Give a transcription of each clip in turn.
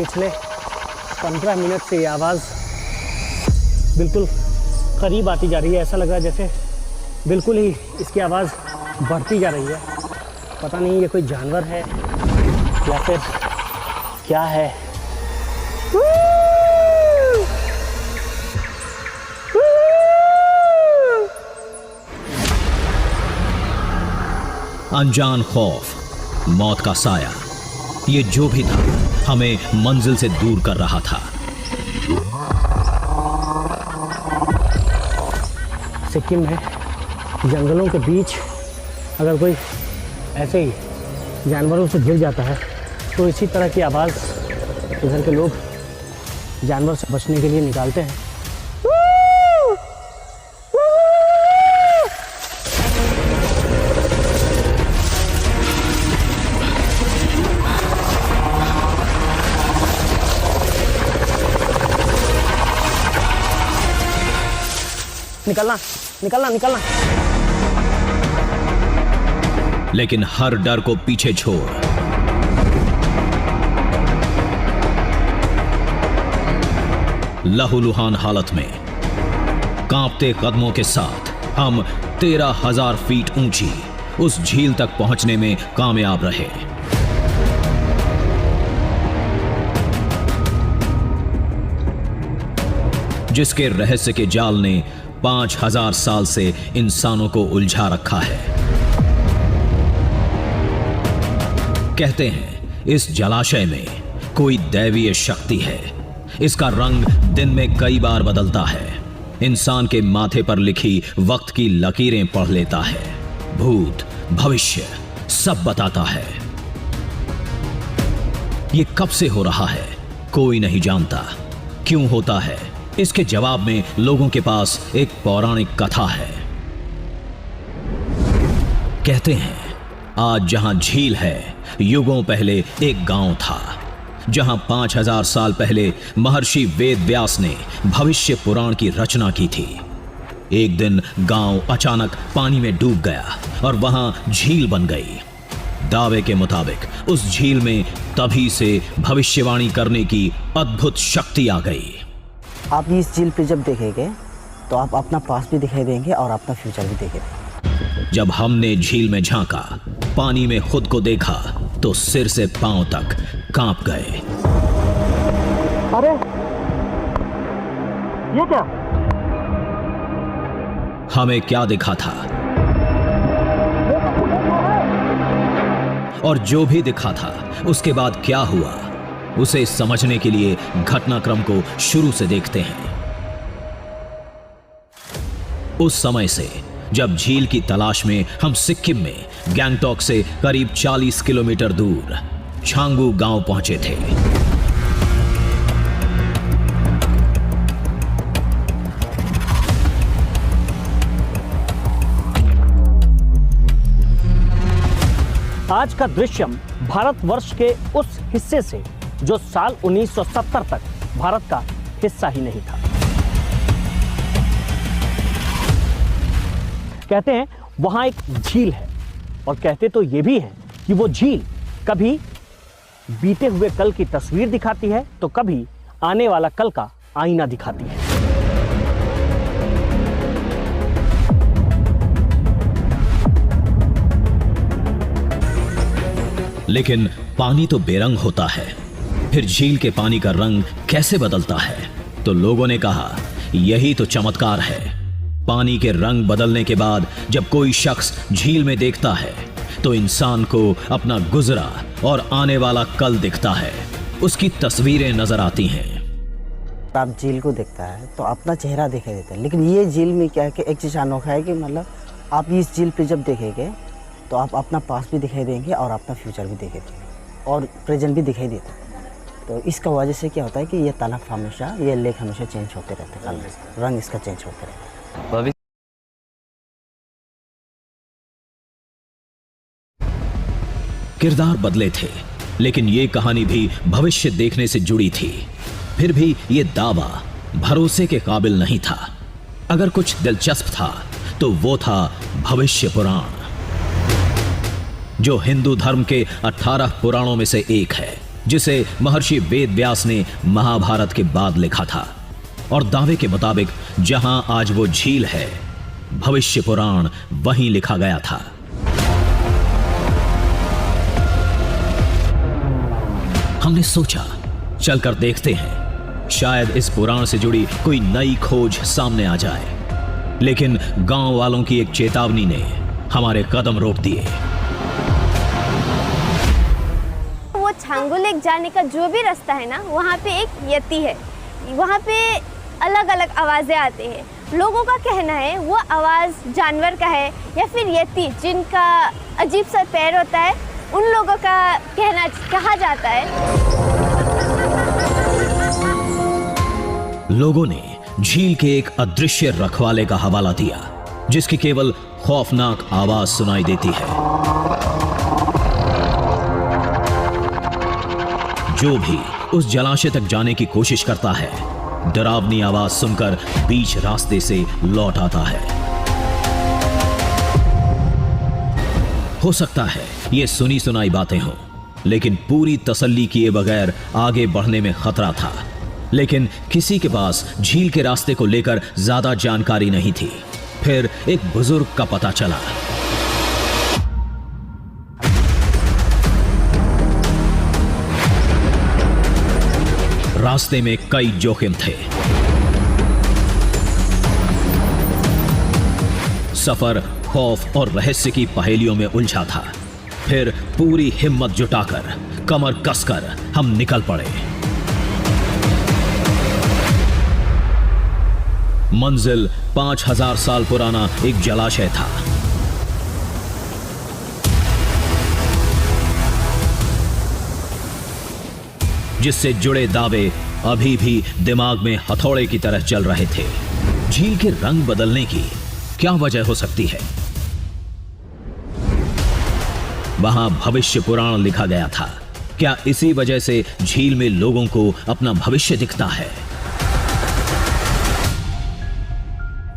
पिछले 15 मिनट से ये आवाज़ बिल्कुल करीब आती जा रही है। ऐसा लग रहा है जैसे बिल्कुल ही इसकी आवाज़ बढ़ती जा रही है। पता नहीं ये कोई जानवर है या फिर क्या है। अनजान खौफ, मौत का साया, ये जो भी था हमें मंजिल से दूर कर रहा था। सिक्किम में जंगलों के बीच अगर कोई ऐसे ही जानवरों से गिर जाता है तो इसी तरह की आवाज़ इधर के लोग जानवर से बचने के लिए निकालते हैं। निकलना निकलना निकलना। लेकिन हर डर को पीछे छोड़ लहूलुहान हालत में कांपते कदमों के साथ हम 13,000 फीट ऊंची उस झील तक पहुंचने में कामयाब रहे। जिसके रहस्य के जाल ने 5,000 साल से इंसानों को उलझा रखा है। कहते हैं इस जलाशय में कोई दैवीय शक्ति है। इसका रंग दिन में कई बार बदलता है। इंसान के माथे पर लिखी वक्त की लकीरें पढ़ लेता है। भूत भविष्य सब बताता है। ये कब से हो रहा है कोई नहीं जानता। क्यों होता है इसके जवाब में लोगों के पास एक पौराणिक कथा है। कहते हैं आज जहां झील है युगों पहले एक गांव था जहां 5,000 साल पहले महर्षि वेद व्यास ने भविष्य पुराण की रचना की थी। एक दिन गांव अचानक पानी में डूब गया और वहां झील बन गई। दावे के मुताबिक उस झील में तभी से भविष्यवाणी करने की अद्भुत शक्ति आ गई। आप इस झील पे जब देखेंगे तो आप अपना पास भी दिखाई देंगे और अपना फ्यूचर भी देखेंगे। जब हमने झील में झांका, पानी में खुद को देखा तो सिर से पांव तक कांप गए। अरे ये क्या? हमें क्या दिखा था और जो भी दिखा था उसके बाद क्या हुआ, उसे समझने के लिए घटनाक्रम को शुरू से देखते हैं। उस समय से जब झील की तलाश में हम सिक्किम में गैंगटॉक से करीब 40 किलोमीटर दूर छांगू गांव पहुंचे थे। आज का दृश्यम भारतवर्ष के उस हिस्से से जो साल 1970 तक भारत का हिस्सा ही नहीं था। कहते हैं वहां एक झील है और कहते तो ये भी है कि वो झील कभी बीते हुए कल की तस्वीर दिखाती है तो कभी आने वाला कल का आईना दिखाती है। लेकिन पानी तो बेरंग होता है, फिर झील के पानी का रंग कैसे बदलता है? तो लोगों ने कहा यही तो चमत्कार है। पानी के रंग बदलने के बाद जब कोई शख्स झील में देखता है तो इंसान को अपना गुजरा और आने वाला कल दिखता है। उसकी तस्वीरें नजर आती हैं। आप झील को देखता है तो अपना चेहरा दिखाई देता है, लेकिन ये झील में क्या है कि एक चीज़ अनोखा है कि मतलब आप इस झील पे जब देखेंगे तो आप अपना पास भी दिखाई देंगे और अपना फ्यूचर भी देखेंगे और प्रेजेंट भी दिखाई देता है। तो इसका वजह से क्या होता है कि ये तालाब हमेशा, ये लेक हमेशा चेंज होते रहते हैं, रंग इसका चेंज होते रहता है। किरदार बदले थे, लेकिन ये कहानी भी भविष्य देखने से जुड़ी थी। फिर भी ये दावा भरोसे के काबिल नहीं था। अगर कुछ दिलचस्प था तो वो था भविष्य पुराण, जो हिंदू धर्म के 18 पुराणों में से एक है, जिसे महर्षि वेद व्यास ने महाभारत के बाद लिखा था। और दावे के मुताबिक जहां आज वो झील है, भविष्य पुराण वहीं लिखा गया था। हमने सोचा चलकर देखते हैं, शायद इस पुराण से जुड़ी कोई नई खोज सामने आ जाए। लेकिन गांव वालों की एक चेतावनी ने हमारे कदम रोक दिए। वो छांगू लेक जाने का जो भी रास्ता है ना, वहाँ पे एक यति है। वहाँ पे अलग अलग आवाज़ें आती हैं। लोगों का कहना है वो आवाज़ जानवर का है या फिर यति जिनका अजीब सा पैर होता है, उन लोगों का कहना कहा जाता है। लोगों ने झील के एक अदृश्य रखवाले का हवाला दिया, जिसकी केवल खौफनाक आवाज सुनाई देती है। जो भी उस जलाशय तक जाने की कोशिश करता है, डरावनी आवाज सुनकर बीच रास्ते से लौट आता है। हो सकता है ये सुनी सुनाई बातें हों, लेकिन पूरी तसल्ली किए बगैर आगे बढ़ने में खतरा था। लेकिन किसी के पास झील के रास्ते को लेकर ज्यादा जानकारी नहीं थी। फिर एक बुजुर्ग का पता चला। रास्ते में कई जोखिम थे। सफर खौफ और रहस्य की पहेलियों में उलझा था। फिर पूरी हिम्मत जुटाकर, कमर कसकर हम निकल पड़े। मंजिल 5000 साल पुराना एक जलाशय था। जिससे जुड़े दावे अभी भी दिमाग में हथौड़े की तरह चल रहे थे। झील के रंग बदलने की क्या वजह हो सकती है? वहां भविष्य पुराण लिखा गया था। क्या इसी वजह से झील में लोगों को अपना भविष्य दिखता है?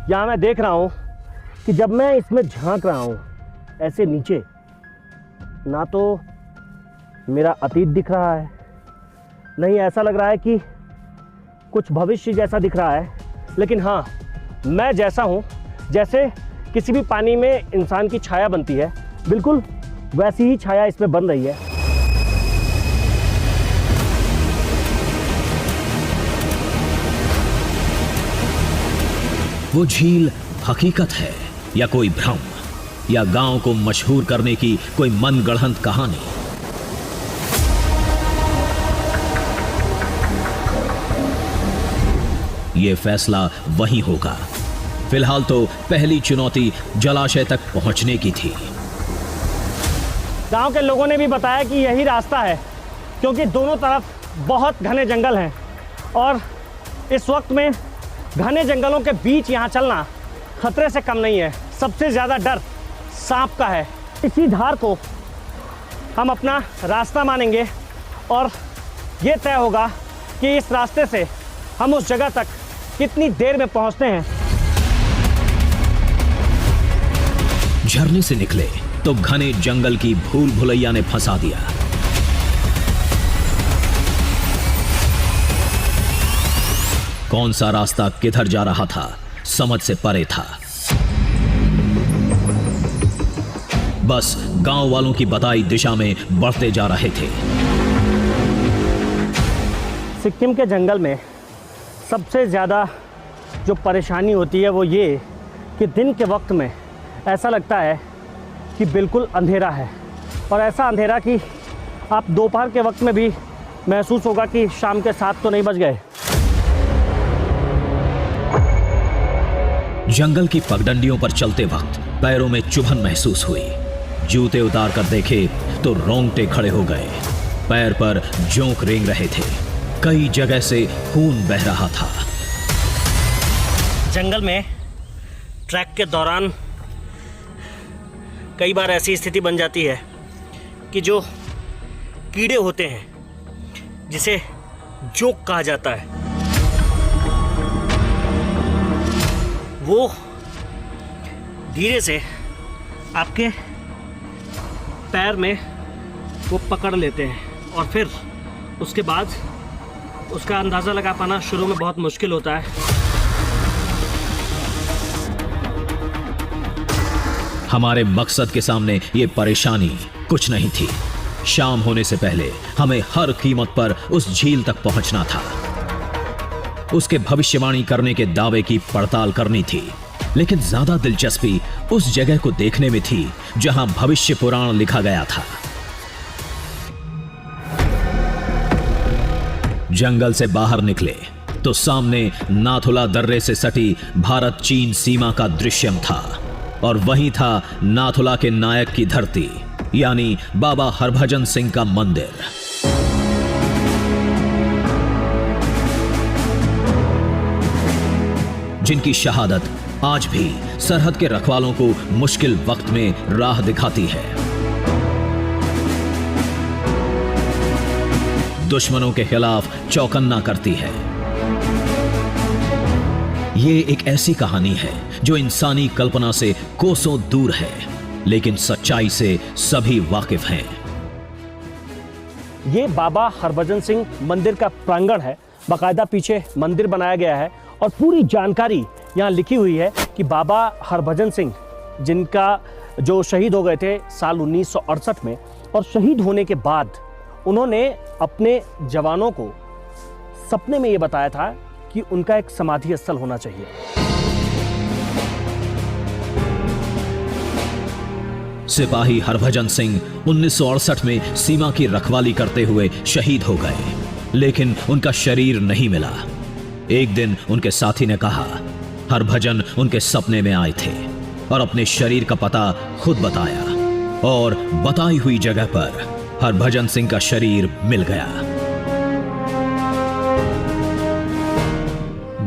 यहाँ मैं देख रहा हूँ कि जब मैं इसमें झांक रहा हूँ ऐसे नीचे, ना तो मेरा अतीत दिख रहा है, नहीं ऐसा लग रहा है कि कुछ भविष्य जैसा दिख रहा है। लेकिन हाँ, मैं जैसा हूँ, जैसे किसी भी पानी में इंसान की छाया बनती है, बिल्कुल वैसी ही छाया इसमें बन रही है। वो झील हकीकत है या कोई भ्रम, या गांव को मशहूर करने की कोई मनगढ़ंत कहानी? ये फैसला वहीं होगा। फिलहाल तो पहली चुनौती जलाशय तक पहुंचने की थी। गांव के लोगों ने भी बताया कि यही रास्ता है, क्योंकि दोनों तरफ बहुत घने जंगल हैं और इस वक्त में घने जंगलों के बीच यहाँ चलना खतरे से कम नहीं है। सबसे ज़्यादा डर सांप का है। इसी धार को हम अपना रास्ता मानेंगे और ये तय होगा कि इस रास्ते से हम उस जगह तक कितनी देर में पहुँचते हैं। झरने से निकले तो घने जंगल की भूल भुलैया ने फंसा दिया। कौन सा रास्ता किधर जा रहा था, समझ से परे था। बस गांव वालों की बताई दिशा में बढ़ते जा रहे थे। सिक्किम के जंगल में सबसे ज़्यादा जो परेशानी होती है वो ये कि दिन के वक्त में ऐसा लगता है कि बिल्कुल अंधेरा है, और ऐसा अंधेरा कि आप दोपहर के वक्त में भी महसूस होगा कि शाम के 7 तो नहीं बज गए। जंगल की पगडंडियों पर चलते वक्त पैरों में चुभन महसूस हुई। जूते उतार कर देखे तो रोंगटे खड़े हो गए। पैर पर जोंक रेंग रहे थे। कई जगह से खून बह रहा था। जंगल में ट्रैक के दौरान कई बार ऐसी स्थिति बन जाती है कि जो कीड़े होते हैं, जिसे जोक कहा जाता है, वो धीरे से आपके पैर में वो पकड़ लेते हैं और फिर उसके बाद उसका अंदाज़ा लगा पाना शुरू में बहुत मुश्किल होता है। हमारे मकसद के सामने ये परेशानी कुछ नहीं थी। शाम होने से पहले हमें हर कीमत पर उस झील तक पहुंचना था। उसके भविष्यवाणी करने के दावे की पड़ताल करनी थी, लेकिन ज्यादा दिलचस्पी उस जगह को देखने में थी जहां भविष्य पुराण लिखा गया था। जंगल से बाहर निकले तो सामने नाथुला दर्रे से सटी भारत चीन सीमा का दृश्यम था, और वहीं था नाथुला के नायक की धरती, यानी बाबा हरभजन सिंह का मंदिर। जिनकी शहादत आज भी सरहद के रखवालों को मुश्किल वक्त में राह दिखाती है। दुश्मनों के खिलाफ चौकन्ना करती है। ये एक ऐसी कहानी है जो इंसानी कल्पना से कोसों दूर है, लेकिन सच्चाई से सभी वाकिफ हैं। ये बाबा हरभजन सिंह मंदिर का प्रांगण है। बाकायदा पीछे मंदिर बनाया गया है और पूरी जानकारी यहाँ लिखी हुई है कि बाबा हरभजन सिंह, जिनका जो शहीद हो गए थे साल 1968 में, और शहीद होने के बाद उन्होंने अपने जवानों को सपने में ये बताया था कि उनका एक समाधि स्थल होना चाहिए। सिपाही हरभजन सिंह 1968 में सीमा की रखवाली करते हुए शहीद हो गए, लेकिन उनका शरीर नहीं मिला। एक दिन उनके साथी ने कहा, हरभजन उनके सपने में आए थे और अपने शरीर का पता खुद बताया, और बताई हुई जगह पर हरभजन सिंह का शरीर मिल गया।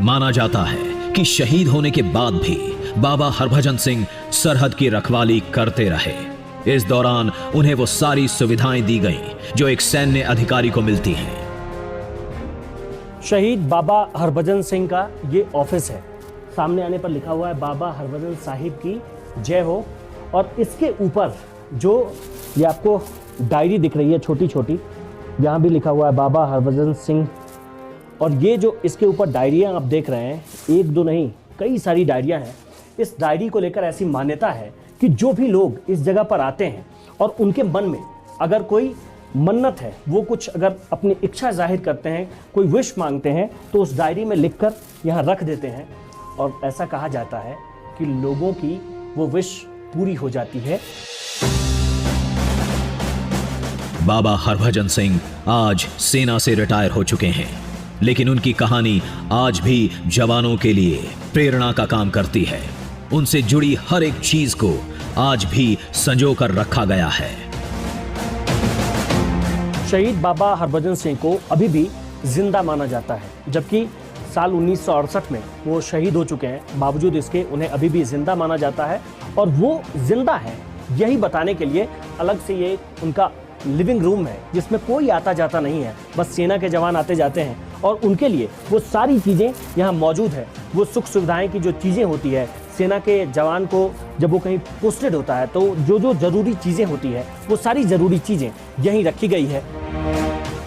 माना जाता है कि शहीद होने के बाद भी बाबा हरभजन सिंह सरहद की रखवाली करते रहे। इस दौरान उन्हें वो सारी सुविधाएं दी गईं जो एक सैन्य अधिकारी को मिलती हैं। शहीद बाबा हरभजन सिंह का ये ऑफिस है। सामने आने पर लिखा हुआ है बाबा हरभजन साहिब की जय हो, और इसके ऊपर जो ये आपको डायरी दिख रही है छोटी छोटी, यहाँ भी लिखा हुआ है बाबा हरभजन सिंह। और ये जो इसके ऊपर डायरियाँ आप देख रहे हैं, एक दो नहीं कई सारी डायरियाँ हैं। इस डायरी को लेकर ऐसी मान्यता है कि जो भी लोग इस जगह पर आते हैं और उनके मन में अगर कोई मन्नत है, वो कुछ अगर अपनी इच्छा जाहिर करते हैं, कोई विश मांगते हैं, तो उस डायरी में लिखकर यहाँ रख देते हैं, और ऐसा कहा जाता है कि लोगों की वो विश पूरी हो जाती है। बाबा हरभजन सिंह आज सेना से रिटायर हो चुके हैं, लेकिन उनकी कहानी आज भी जवानों के लिए प्रेरणा का काम करती है। उनसे जुड़ी हर एक चीज को आज भी संजो कर रखा गया है। शहीद बाबा हरभजन सिंह को अभी भी जिंदा माना जाता है, जबकि साल 1968 में वो शहीद हो चुके हैं। बावजूद इसके उन्हें अभी भी जिंदा माना जाता है, और वो जिंदा है यही बताने के लिए अलग से ये उनका लिविंग रूम है, जिसमें कोई आता जाता नहीं है, बस सेना के जवान आते जाते हैं, और उनके लिए वो सारी चीज़ें यहाँ मौजूद है। वो सुख सुविधाएं की जो चीज़ें होती है, सेना के जवान को जब वो कहीं पोस्टेड होता है तो जो जो ज़रूरी चीज़ें होती है, वो सारी ज़रूरी चीज़ें यहीं रखी गई है।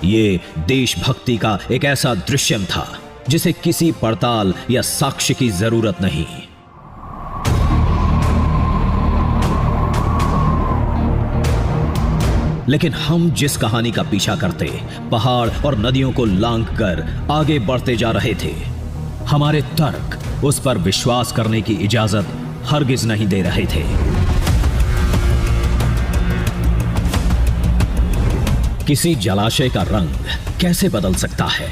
ये देशभक्ति का एक ऐसा दृश्यम था जिसे किसी पड़ताल या साक्ष्य की जरूरत नहीं। लेकिन हम जिस कहानी का पीछा करते, पहाड़ और नदियों को लांघकर आगे बढ़ते जा रहे थे, हमारे तर्क उस पर विश्वास करने की इजाजत हरगिज नहीं दे रहे थे। किसी जलाशय का रंग कैसे बदल सकता है?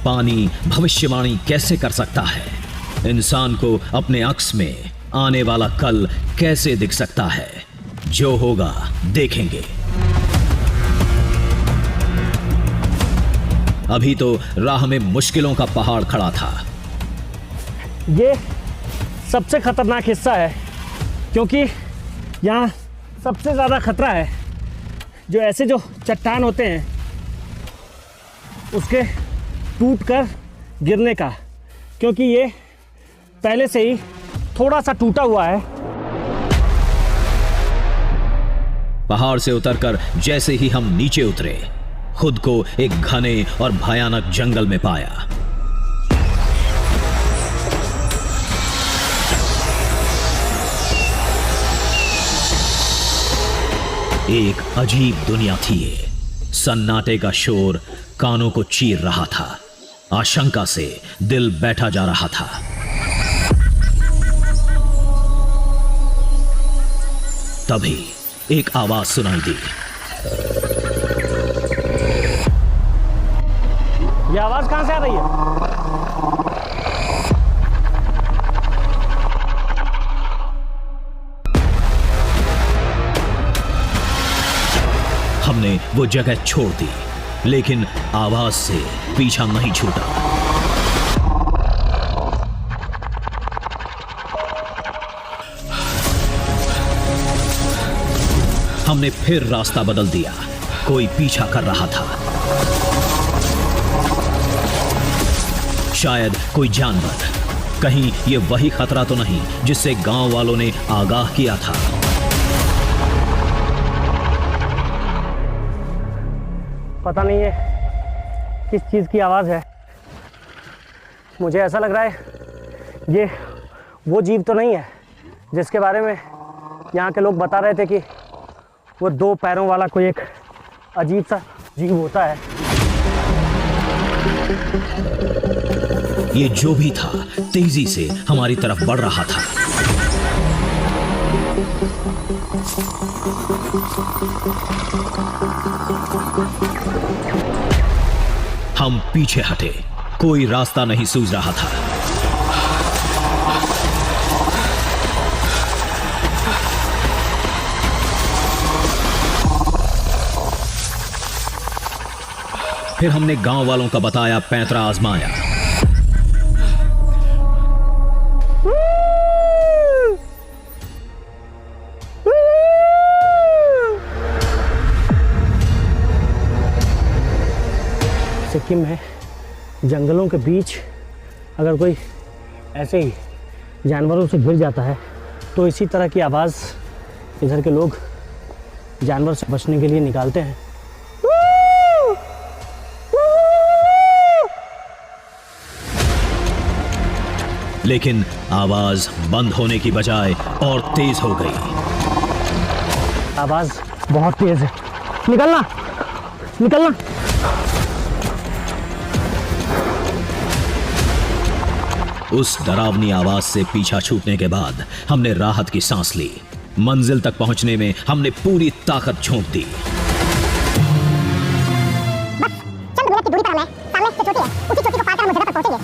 पानी भविष्यवाणी कैसे कर सकता है? इंसान को अपने अक्स में आने वाला कल कैसे दिख सकता है? जो होगा देखेंगे। अभी तो राह में मुश्किलों का पहाड़ खड़ा था। ये सबसे खतरनाक हिस्सा है, क्योंकि यहाँ सबसे ज़्यादा खतरा है जो ऐसे जो चट्टान होते हैं उसके टूटकर गिरने का, क्योंकि ये पहले से ही थोड़ा सा टूटा हुआ है। पहाड़ से उतरकर जैसे ही हम नीचे उतरे, खुद को एक घने और भयानक जंगल में पाया। एक अजीब दुनिया थी ये। सन्नाटे का शोर कानों को चीर रहा था। आशंका से दिल बैठा जा रहा था। तभी एक आवाज सुनाई दी। ये आवाज कहां से आ रही है? हमने वो जगह छोड़ दी, लेकिन आवाज से पीछा नहीं छूटा। हमने फिर रास्ता बदल दिया। कोई पीछा कर रहा था। शायद कोई जानवर। कहीं ये वही खतरा तो नहीं जिससे गांव वालों ने आगाह किया था। पता नहीं है किस चीज़ की आवाज़ है। मुझे ऐसा लग रहा है ये वो जीव तो नहीं है जिसके बारे में यहाँ के लोग बता रहे थे कि वो 2 पैरों वाला कोई एक अजीब सा जीव होता है। ये जो भी था तेजी से हमारी तरफ बढ़ रहा था। हम पीछे हटे। कोई रास्ता नहीं सूझ रहा था। फिर हमने गांव वालों का बताया पैंतरा आजमाया। सिक्किम में जंगलों के बीच अगर कोई ऐसे ही जानवरों से गिर जाता है तो इसी तरह की आवाज़ इधर के लोग जानवर से बचने के लिए निकालते हैं। लेकिन आवाज बंद होने की बजाय और तेज हो गई। आवाज़ बहुत तेज है। निकलना, निकलना। उस डरावनी आवाज से पीछा छूटने के बाद हमने राहत की सांस ली। मंजिल तक पहुंचने में हमने पूरी ताकत झोंक दी। चंद मिनट की दूरी पर हमें सामने से चोटी है, उसी चोटी को पार कर हम जगह पर पहुंचेंगे।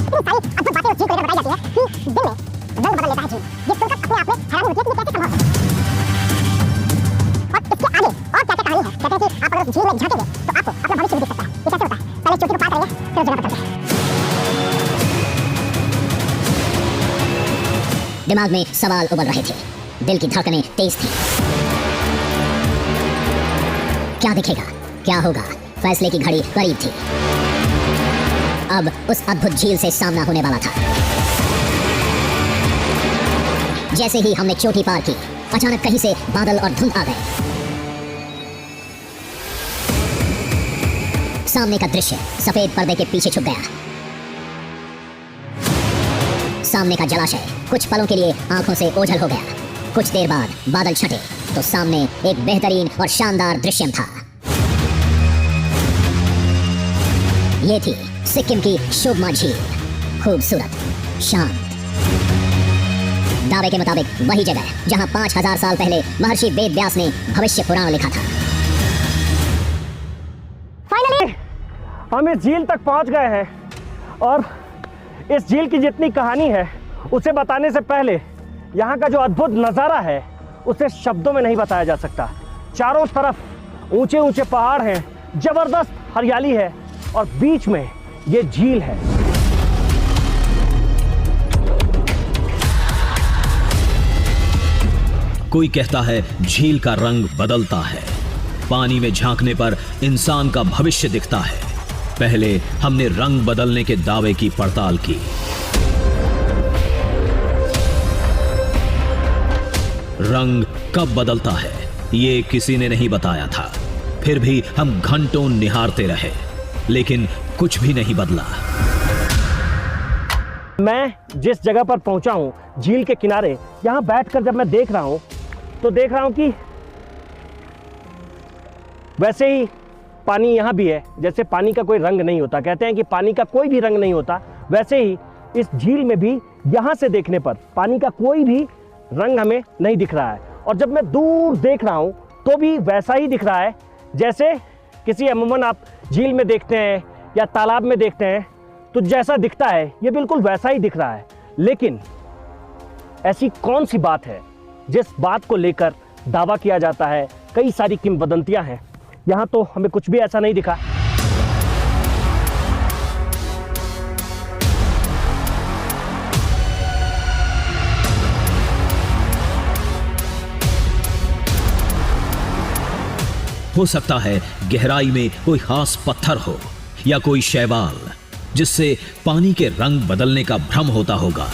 इतनी सारी अद्भुत बातें उस झील को लेकर बताई जाती है कि दिन में रंग बदल लेता है झील। ये सुनकर अपने आप में हैरानी होती है कि ये कैसे संभव है। और इसके आगे और क्या क्या कहानी है। कहते हैं कि आप अगर उस झील में झांकेंगे तो आपको अपना भविष्य भी दिख सकता है। ये कैसे होता है? पहले चोटी को पार करेंगे, फिर उस जगह पर चलते हैं। दिमाग में सवाल उबल रहे थे, दिल की धड़कनें तेज थी। क्या दिखेगा, क्या होगा? फैसले की घड़ी करीब थी। अब उस अद्भुत झील से सामना होने वाला था। जैसे ही हमने चोटी पार की, अचानक कहीं से बादल और धुंध आ गए। सामने का दृश्य सफेद पर्दे के पीछे छुप गया। सामने का जलाशय कुछ पलों के लिए आंखों से ओझल हो गया। कुछ देर बाद बादल छटे तो सामने एक बेहतरीन और शानदार दृश्य था। ये थी सिक्किम की शोभमा झील। खूबसूरत, शांत। दावे के मुताबिक वही जगह जहां 5000 साल पहले महर्षि वेद व्यास ने भविष्य पुराण लिखा था। फाइनली हम इस झील तक पहुंच गए हैं और इस झील की जितनी कहानी है उसे बताने से पहले यहाँ का जो अद्भुत नज़ारा है उसे शब्दों में नहीं बताया जा सकता। चारों तरफ ऊंचे ऊंचे पहाड़ हैं, जबरदस्त हरियाली है और बीच में ये झील है। कोई कहता है झील का रंग बदलता है, पानी में झांकने पर इंसान का भविष्य दिखता है। पहले हमने रंग बदलने के दावे की पड़ताल की। रंग कब बदलता है ये किसी ने नहीं बताया था। फिर भी हम घंटों निहारते रहे, लेकिन कुछ भी नहीं बदला। मैं जिस जगह पर पहुंचा हूं, झील के किनारे, यहां बैठकर जब मैं देख रहा हूं तो देख रहा हूं कि वैसे ही पानी यहाँ भी है, जैसे पानी का कोई रंग नहीं होता। कहते हैं कि पानी का कोई भी रंग नहीं होता, वैसे ही इस झील में भी यहाँ से देखने पर पानी का कोई भी रंग हमें नहीं दिख रहा है। और जब मैं दूर देख रहा हूँ तो भी वैसा ही दिख रहा है जैसे किसी अमूमन आप झील में देखते हैं या तालाब में देखते हैं तो जैसा दिखता है, ये बिल्कुल वैसा ही दिख रहा है। लेकिन ऐसी कौन सी बात है जिस बात को लेकर दावा किया जाता है? कई सारी किंवदंतियां हैं, यहाँ तो हमें कुछ भी ऐसा नहीं दिखा। हो सकता है गहराई में कोई खास पत्थर हो या कोई शैवाल, जिससे पानी के रंग बदलने का भ्रम होता होगा।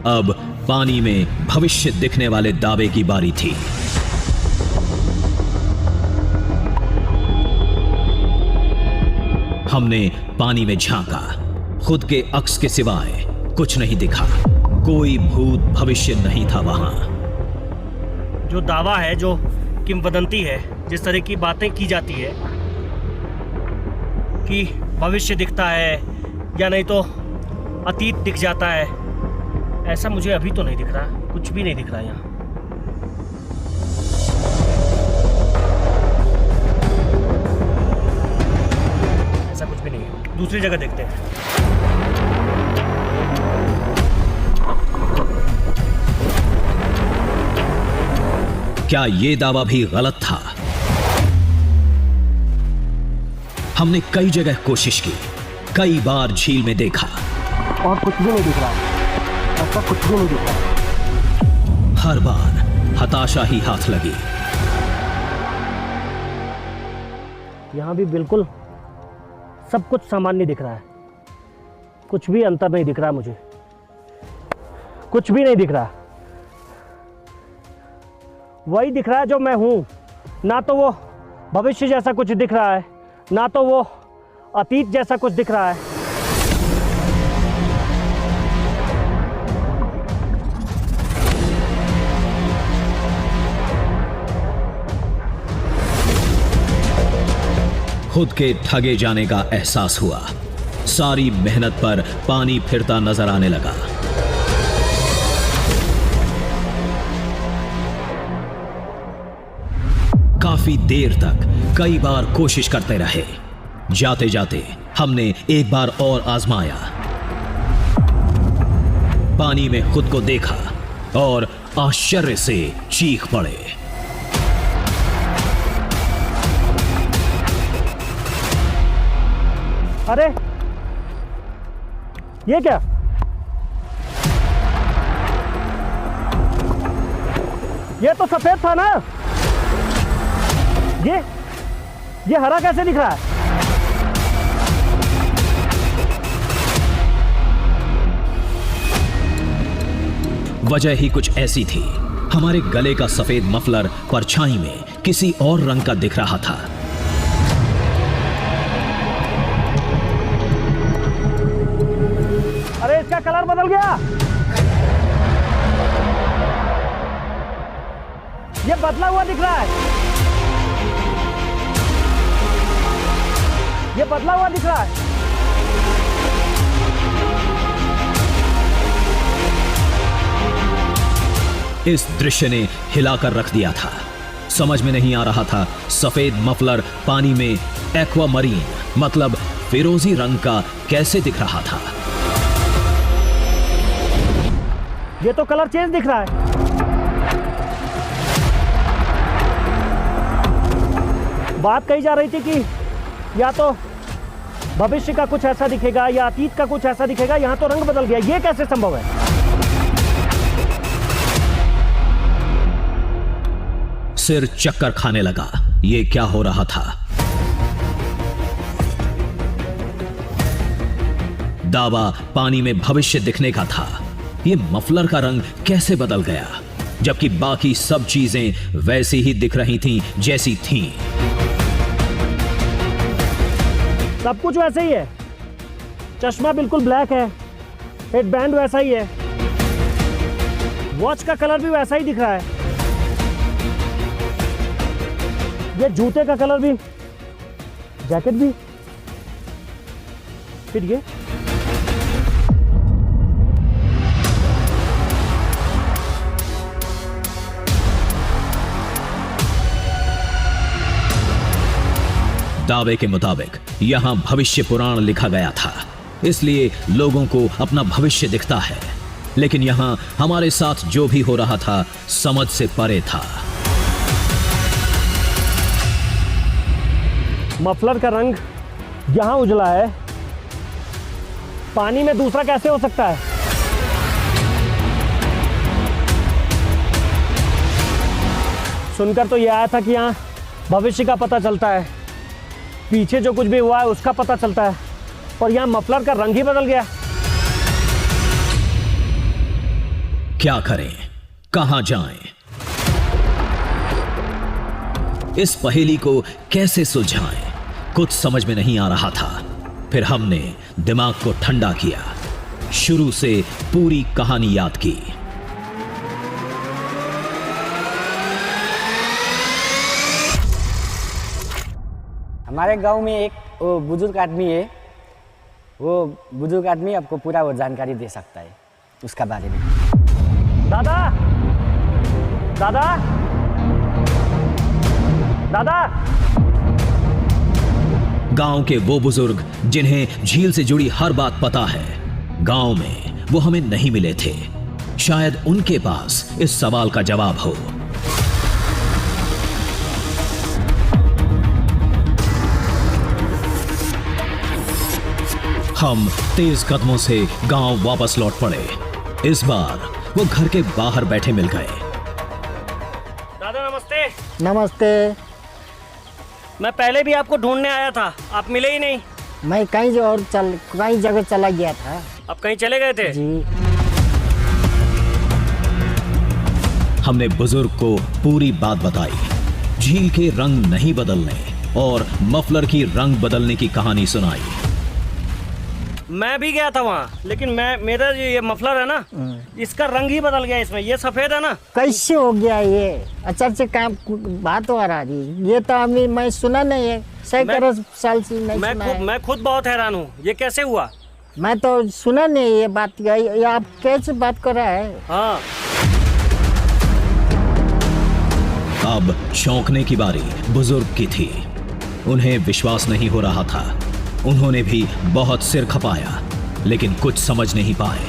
अब पानी में भविष्य दिखने वाले दावे की बारी थी। हमने पानी में झांका, खुद के अक्स के सिवाय कुछ नहीं दिखा। कोई भूत भविष्य नहीं था वहां। जो दावा है, जो किंवदंती है, जिस तरह की बातें की जाती है कि भविष्य दिखता है या नहीं तो अतीत दिख जाता है, ऐसा मुझे अभी तो नहीं दिख रहा। कुछ भी नहीं दिख रहा यहाँ। ऐसा कुछ भी नहीं है। दूसरी जगह देखते हैं। क्या ये दावा भी गलत था? हमने कई जगह कोशिश की, कई बार झील में देखा और कुछ भी नहीं दिख रहा। ऐसा कुछ भी नहीं दिख रहा। हर बार हताशा ही हाथ लगी। यहाँ भी बिल्कुल सब कुछ सामान्य दिख रहा है। कुछ भी अंतर नहीं दिख रहा मुझे। कुछ भी नहीं दिख रहा। वही दिख रहा है जो मैं हूँ। ना तो वो भविष्य जैसा कुछ दिख रहा है, ना तो वो अतीत जैसा कुछ दिख रहा है। खुद के ठगे जाने का एहसास हुआ। सारी मेहनत पर पानी फिरता नजर आने लगा। काफी देर तक कई बार कोशिश करते रहे। जाते जाते हमने एक बार और आजमाया। पानी में खुद को देखा और आश्चर्य से चीख पड़े। अरे ये क्या? ये तो सफेद था ना। ये हरा कैसे दिख रहा है? वजह ही कुछ ऐसी थी। हमारे गले का सफेद मफलर परछाई में किसी और रंग का दिख रहा था। अरे इसका कलर बदल गया। ये बदला हुआ दिख रहा है। ये बदला हुआ दिख रहा है। इस दृश्य ने हिलाकर रख दिया था। समझ में नहीं आ रहा था सफेद मफलर पानी में एक्वामरीन मतलब फिरोजी रंग का कैसे दिख रहा था। ये तो कलर चेंज दिख रहा है। बात कही जा रही थी कि या तो भविष्य का कुछ ऐसा दिखेगा या अतीत का कुछ ऐसा दिखेगा। यहां तो रंग बदल गया। ये कैसे संभव है? सिर चक्कर खाने लगा। ये क्या हो रहा था? दावा पानी में भविष्य दिखने का था। ये मफलर का रंग कैसे बदल गया, जबकि बाकी सब चीजें वैसी ही दिख रही थीं जैसी थीं। सब कुछ वैसे ही है। चश्मा बिल्कुल ब्लैक है, हेडबैंड वैसा ही है, वॉच का कलर भी वैसा ही दिख रहा है, ये जूते का कलर भी, जैकेट भी, फिर ये दावे के मुताबिक यहां भविष्य पुराण लिखा गया था, इसलिए लोगों को अपना भविष्य दिखता है। लेकिन यहां हमारे साथ जो भी हो रहा था समझ से परे था। मफलर का रंग यहां उजला है, पानी में दूसरा कैसे हो सकता है? सुनकर तो यह आया था कि यहां भविष्य का पता चलता है, पीछे जो कुछ भी हुआ है उसका पता चलता है, और यहां मफलर का रंग ही बदल गया। क्या करें, कहां जाएं? इस पहेली को कैसे सुलझाएं, कुछ समझ में नहीं आ रहा था। फिर हमने दिमाग को ठंडा किया, शुरू से पूरी कहानी याद की। हमारे गांव में एक वो बुजुर्ग आदमी है, वो बुजुर्ग आदमी आपको पूरा वो जानकारी दे सकता है उसका बारे में। दादा, दादा, दादा। गांव के वो बुजुर्ग जिन्हें झील से जुड़ी हर बात पता है, गांव में वो हमें नहीं मिले थे। शायद उनके पास इस सवाल का जवाब हो। हम तेज कदमों से गांव वापस लौट पड़े। इस बार वो घर के बाहर बैठे मिल गए। दादा नमस्ते। नमस्ते। मैं पहले भी आपको ढूंढने आया था, आप मिले ही नहीं। मैं कई जगह चला गया था। आप कहीं चले गए थे? जी। हमने बुजुर्ग को पूरी बात बताई, झील के रंग नहीं बदलने और मफलर की रंग बदलने की कहानी सुनाई। मैं भी गया था वहाँ, लेकिन मेरा जो ये मफलर है ना, इसका रंग ही बदल गया। इसमें ये सफेद है ना। कैसे हो गया ये? अचानक काम बात हो रहा है, ये तो अभी मैं सुना नहीं है, सैकड़ों साल से नहीं सुना है। मैं खुद बहुत हैरान हूँ, ये कैसे हुआ? मैं तो सुना नहीं ये बात। ये आप कैसे बात कर रहा है? हाँ। अब चौंकने की बारी बुजुर्ग की थी। उन्हें विश्वास नहीं हो रहा था। उन्होंने भी बहुत सिर खपाया, लेकिन कुछ समझ नहीं पाए।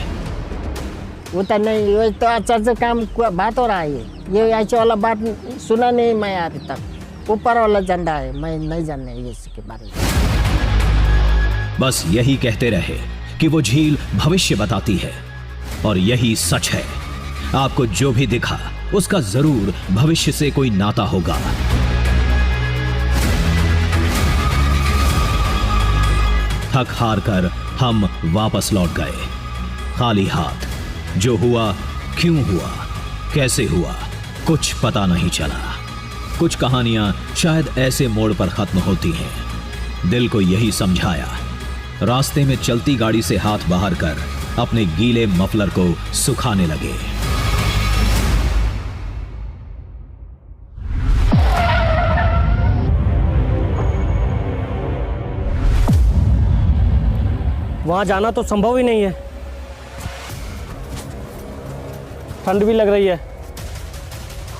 वो तो नहीं, ये तो अचानक काम बात हो रहा है। ये ऐसे वाला बात सुना नहीं मैं अभी तक। ऊपर वाला झंडा है, मैं नहीं जानने इसके बारे में। बस यही कहते रहे कि वो झील भविष्य बताती है, और यही सच है। आपको जो भी दिखा उसका जरूर भविष्य से कोई नाता होगा। थक हार कर हम वापस लौट गए, खाली हाथ। जो हुआ, क्यों हुआ, कैसे हुआ, कुछ पता नहीं चला। कुछ कहानियां शायद ऐसे मोड़ पर खत्म होती हैं। दिल को यही समझाया। रास्ते में चलती गाड़ी से हाथ बाहर कर अपने गीले मफलर को सुखाने लगे। वहाँ जाना तो संभव ही नहीं है, ठंड भी लग रही है।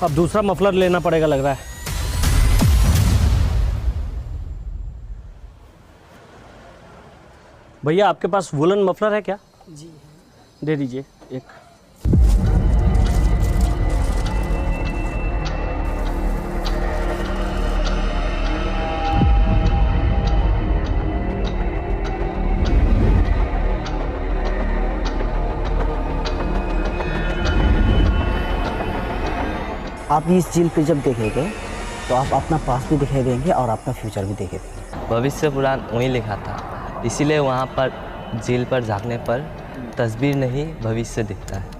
अब दूसरा मफलर लेना पड़ेगा लग रहा है। भैया आपके पास वुलन मफलर है क्या? जी दे दीजिए एक। आप इस झील पे जब देखेंगे तो आप अपना पास्ट भी दिखाई देंगे और अपना फ्यूचर भी दिखाई देंगे। भविष्य पुराण वहीं लिखा था, इसीलिए वहाँ पर झील पर झांकने पर तस्वीर नहीं भविष्य दिखता है।